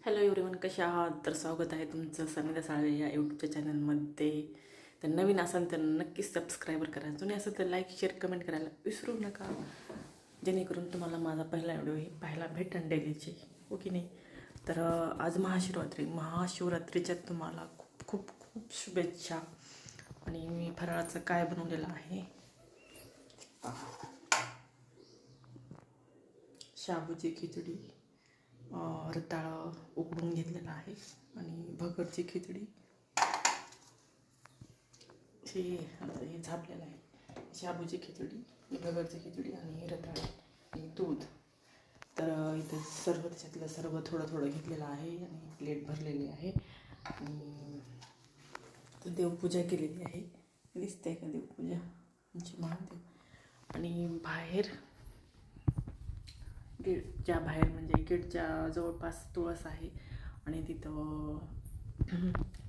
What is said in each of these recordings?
Hello everyone, कशा आहात? तर स्वागत आहे तुमचं समिता साळवे या यूट्यूबच्या चॅनलमध्ये. तर नवीन असाल तर नक्कीच सबस्क्राईबर करा, जुने असेल तर लाईक शेअर कमेंट करायला विसरू नका, जेणेकरून तुम्हाला माझा पहिला व्हिडिओ हे पाहायला भेटेल डेलीचे, हो की नाही. तर आज महाशिवरात्रीच्या तुम्हाला खूप खूप खूप शुभेच्छा. आणि मी फराळाचं काय बनवलेलं आहे, शाबूची खिचडी, रताळ उकडून घेतलेला आहे आणि भगरची खिचडी हे झापलेलं आहे. शाबूची खिचडी, भगरची खिचडी आणि रताळ आणि दूध. तर इथे सर्व त्याच्यातलं सर्व थोडं थोडं घेतलेलं आहे आणि प्लेट भरलेली आहे. आणि देवपूजा केलेली आहे, दिसते का देवपूजा आमची महादेव. आणि बाहेर गेटच्या बाहेर म्हणजे गेटच्या जवळपास तुळस आहे आणि तिथं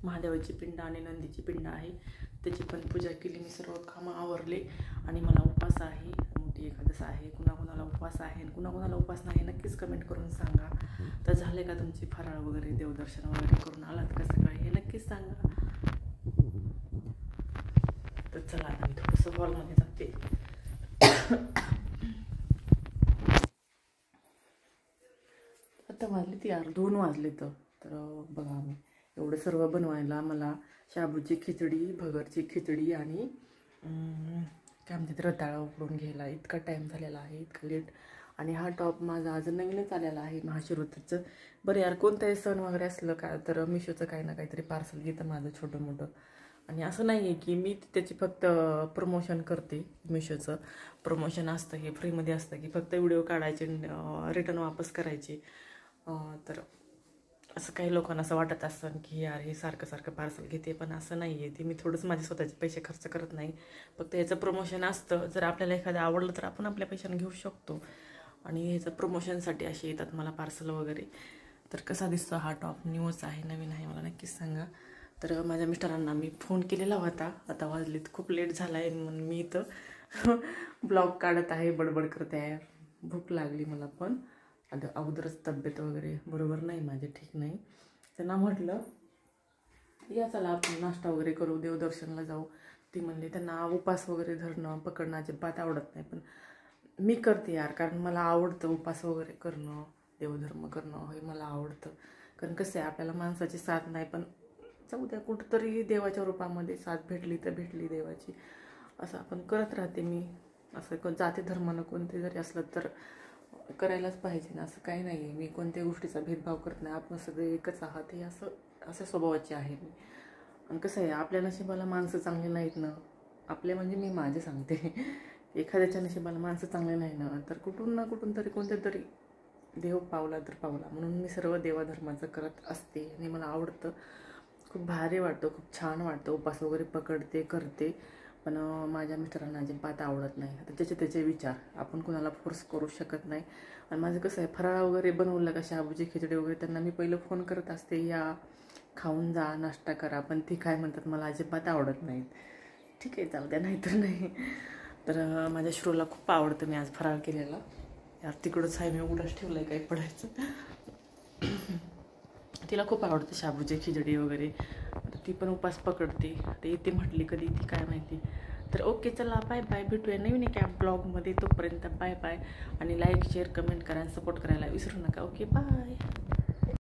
महादेवाची पिंड आणि नंदीची पिंड आहे, त्याची पण पूजा केली. मी सर्व कामं आवरले आणि मला उपवास आहे, मोठी एकादश आहे. कुणाकुणाला उपवास आहे आणि कुणाकुणाला उपवास नाही नक्कीच कमेंट करून सांगा. तर झाले का तुमची फराळ वगैरे, देवदर्शन वगैरे करून आलात का सकाळी, हे नक्कीच सांगा. तर चला आता मी थोडंसं हॉलमध्ये जाते. आता वाजले ती 2 वाजले. तर बघा, मी एवढं सर्व बनवायला मला शाबूची खिचडी, भगरची खिचडी आणि काय म्हणते रताळा उकडून घ्यायला इतका टाईम झालेला आहे, इतका लेट. आणि हा टॉप माझा आज नवीनच आलेला आहे महाशिवरात्रीचं. बरं यार, कोणताही सण वगैरे असलं का तर मिशोचं काही ना काहीतरी पार्सल घेतं माझं छोटं मोठं. आणि असं नाही आहे की मी त्याची फक्त प्रमोशन करते. मिशोचं प्रमोशन असतं, हे फ्रीमध्ये असतं की फक्त व्हिडिओ काढायचे, रिटर्न वापस करायचे. तर असं काही लोकांना असं वाटत असतं की यार हे सारखं सारखं पार्सल घेते, पण असं नाही आहे. ते मी थोडंसं माझे स्वतःचे पैसे खर्च करत नाही, फक्त याचं प्रमोशन असतं. जर आपल्याला एखादं आवडलं तर आपण आपल्या पैशाने घेऊ शकतो. आणि ह्याचं प्रमोशनसाठी असे येतात मला पार्सल वगैरे. तर कसा दिसतो हा टॉप? न्यूच आहे, नवीन आहे, मला नक्कीच सांगा. तर माझ्या मिस्टरांना मी फोन केलेला होता, आता वाजलेत खूप लेट झाला आहे म्हणून मी इथं ब्लॉग काढत आहे, बडबड करते आहे. भूक लागली मला पण, आता अगोदरच तब्येत वगैरे बरोबर नाही माझी, ठीक नाही. त्यांना म्हटलं या चला आपण नाश्ता वगैरे करू, देवदर्शनला जाऊ. ती म्हणली त्यांना उपास वगैरे धरणं पकडणं अजिबात आवडत नाही, पण मी करते यार, कारण मला आवडतं उपास वगैरे करणं, देवधर्म करणं हे मला आवडतं. कारण कसं आहे, आपल्याला माणसाची साथ नाही, पण जाऊ द्या, कुठंतरी देवाच्या रूपामध्ये साथ भेटली तर भेटली देवाची, असं आपण करत राहते. मी असं जाती धर्मानं कोणते जरी असलं तर करायलाच पाहिजे ना, असं काही नाही आहे. मी कोणत्याही गोष्टीचा भेदभाव करत नाही, आपण सगळे एकच आहात, हे असं स्वभावाचे आहे मी. आणि कसं आहे, आपल्या नशिबाला माणसं चांगली नाहीत ना, आपले म्हणजे मी माझे सांगते, एखाद्याच्या नशिबाला माणसं चांगले नाही ना, तर कुठून ना कुठून तरी कोणत्या तरी देव पावला तर पावला. म्हणून मी सर्व देवाधर्माचं करत असते आणि मला आवडतं, खूप भारी वाटतं, खूप छान वाटतं. उपास वगैरे पकडते, करते, पण माझ्या मिस्टरांना अजिबात आवडत नाही. आता त्याचे विचार, आपण कोणाला फोर्स करू शकत नाही. आणि माझं कसं आहे, फराळ वगैरे बनवलं का शाबूची खिचडी वगैरे, त्यांना मी पहिलं फोन करत असते, या खाऊन जा, नाश्ता करा, पण ती काय म्हणतात मला अजिबात आवडत नाहीत. ठीक आहे, चालू द्या, नाहीतर नाही. तर माझ्या श्रोला खूप आवडतं मी आज फराळ केलेला. यार तिकडंच आहे, मी उघडंच ठेवलं आहे, काही पडायचं. तिला खूप आवडतं शाबूची खिचडी वगैरे, ती पण उपास पकडते. ते येते म्हटली कधी, ती काय माहिती. तर ओके, चला बाय बाय, भेटूया नवीन एका ब्लॉगमध्ये. तोपर्यंत बाय बाय. आणि लाईक शेअर कमेंट करा, सपोर्ट करायला विसरू नका. Okay, bye.